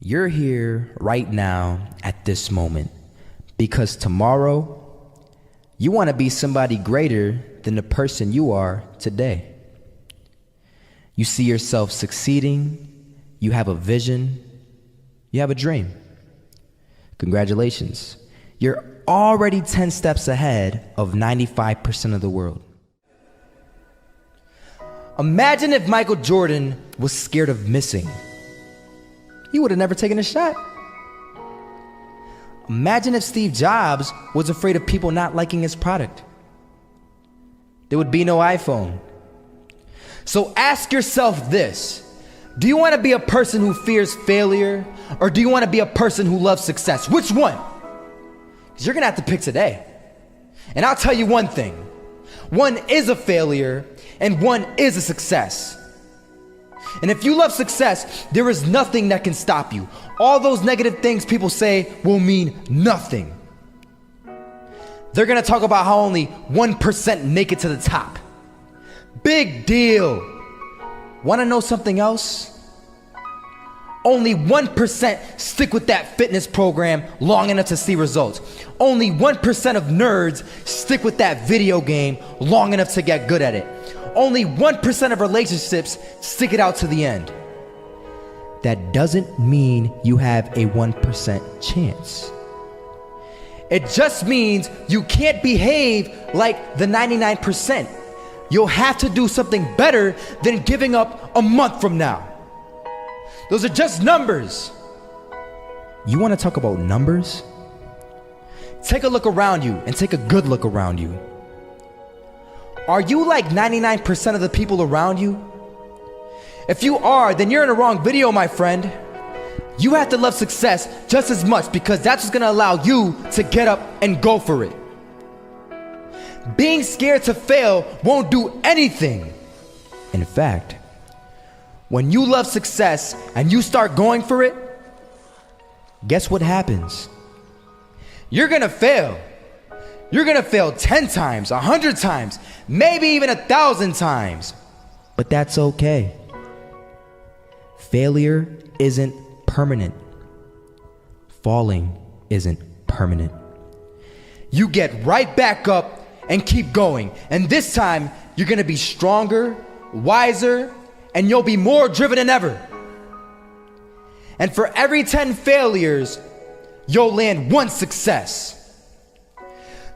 You're here right now at this moment because tomorrow you want to be somebody greater than the person you are today. You see yourself succeeding, you have a vision, you have a dream. Congratulations. You're already 10 steps ahead of 95% of the world. Imagine if Michael Jordan was scared of missing. He would have never taken a shot. Imagine if Steve Jobs was afraid of people not liking his product. There would be no iPhone. So ask yourself this: do you want to be a person who fears failure, or do you want to be a person who loves success? Which one? Because you're going to have to pick today. And I'll tell you one thing: one is a failure and one is a success. And if you love success, there is nothing that can stop you. All those negative things people say will mean nothing. They're gonna talk about how only 1% make it to the top. Big deal. Wanna know something else? Only 1% stick with that fitness program long enough to see results. Only 1% of nerds stick with that video game long enough to get good at it. Only 1% of relationships stick it out to the end. That doesn't mean you have a 1% chance. It just means you can't behave like the 99%. You'll have to do something better than giving up a month from now. Those are just numbers. You want to talk about numbers? Take a look around you and take a good look around you. Are you like 99% of the people around you? If you are, then you're in the wrong video, my friend. You have to love success just as much, because that's what's gonna allow you to get up and go for it. Being scared to fail won't do anything. In fact, when you love success and you start going for it, guess what happens? You're gonna fail. You're gonna fail 10 times, 100 times, maybe even 1,000 times. But that's okay. Failure isn't permanent. Falling isn't permanent. You get right back up and keep going. And this time, you're gonna be stronger, wiser, and you'll be more driven than ever. And for every 10 failures, you'll land one success.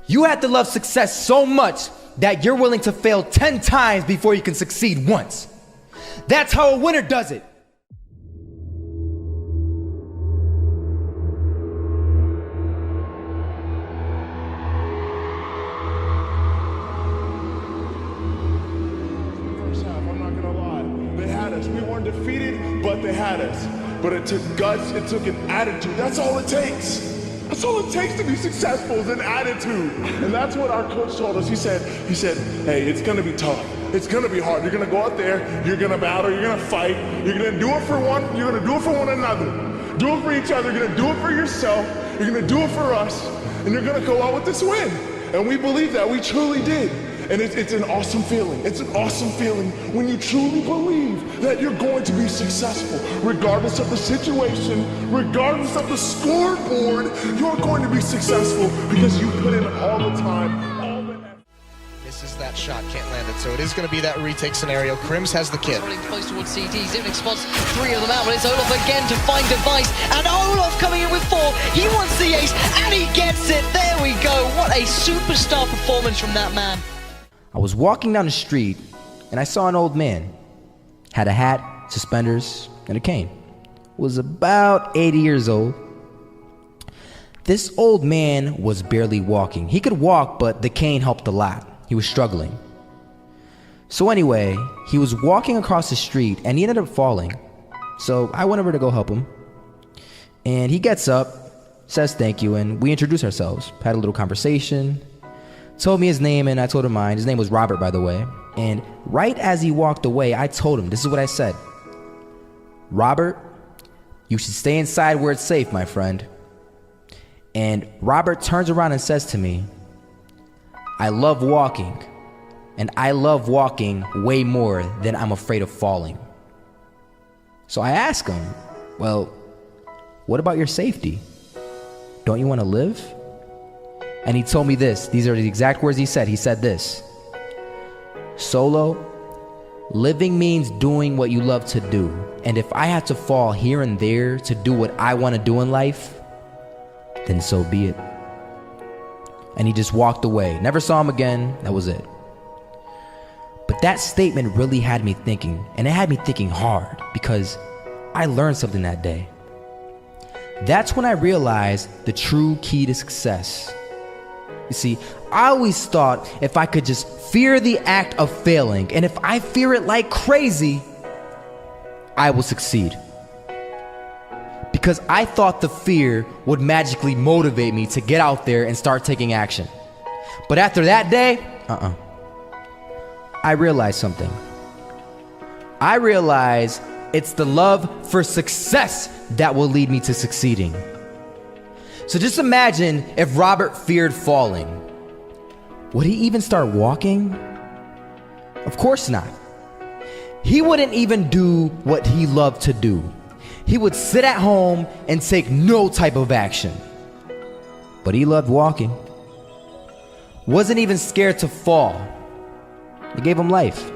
You have to love success so much that you're willing to fail 10 times before you can succeed once. That's how a winner does it. First half, I'm not gonna lie. They had us. We weren't defeated, but they had us. But it took guts, it took an attitude. That's all it takes. That's all it takes to be successful, is an attitude. And that's what our coach told us. He said, hey, it's gonna be tough. It's gonna be hard. You're gonna go out there, you're gonna battle, you're gonna fight, you're gonna do it for one, you're gonna do it for one another. Do it for each other, you're gonna do it for yourself, you're gonna do it for us, and you're gonna go out with this win. And we believe that, we truly did. And it's an awesome feeling. It's an awesome feeling when you truly believe that you're going to be successful. Regardless of the situation, regardless of the scoreboard, you're going to be successful because you put in all the time, all the effort. Misses that shot, can't land it, so it is going to be that retake scenario. Krims has the kid. Running close towards CT, Zivnik spots 3 of them out, but it's Olaf again to find Device, and Olaf coming in with 4. He wants the ace, and he gets it. There we go. What a superstar performance from that man. I was walking down the street and I saw an old man. Had a hat, suspenders, and a cane. Was about 80 years old. This old man was barely walking. He could walk, but the cane helped a lot. He was struggling. So anyway, he was walking across the street and he ended up falling. So I went over to go help him. And he gets up, says thank you, and we introduced ourselves. Had a little conversation. Told me his name and I told him mine. His name was Robert, by the way. And right as he walked away, I told him, this is what I said: Robert, you should stay inside where it's safe, my friend. And Robert turns around and says to me, I love walking, and I love walking way more than I'm afraid of falling. So I ask him, well, what about your safety? Don't you want to live? And he told me this. These are the exact words he said. He said this: Solo, living means doing what you love to do. And if I had to fall here and there to do what I want to do in life, then so be it. And he just walked away. Never saw him again. That was it. But that statement really had me thinking, and it had me thinking hard, because I learned something that day. That's when I realized the true key to success. You see, I always thought if I could just fear the act of failing, and if I fear it like crazy, I will succeed. Because I thought the fear would magically motivate me to get out there and start taking action. But after that day, I realized something. I realized it's the love for success that will lead me to succeeding. So just imagine if Robert feared falling. Would he even start walking? Of course not. He wouldn't even do what he loved to do. He would sit at home and take no type of action. But he loved walking. Wasn't even scared to fall. It gave him life.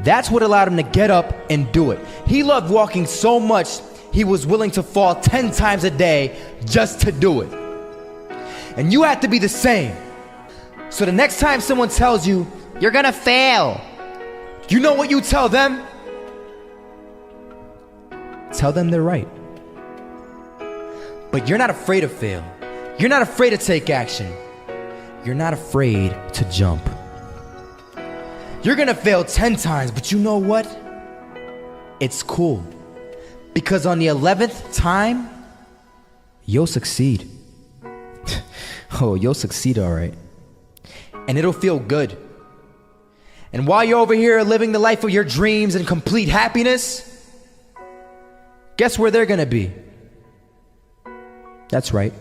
That's what allowed him to get up and do it. He loved walking so much, he was willing to fall 10 times a day just to do it. And you have to be the same. So the next time someone tells you, you're gonna fail, you know what you tell them? Tell them they're right. But you're not afraid to fail. You're not afraid to take action. You're not afraid to jump. You're gonna fail 10 times, but you know what? It's cool. Because on the 11th time, you'll succeed. Oh, you'll succeed, all right. And it'll feel good. And while you're over here living the life of your dreams and complete happiness, guess where they're gonna be? That's right.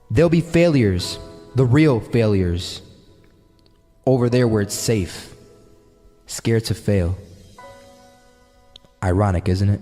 They'll be failures, the real failures. Over there where it's safe, scared to fail. Ironic, isn't it?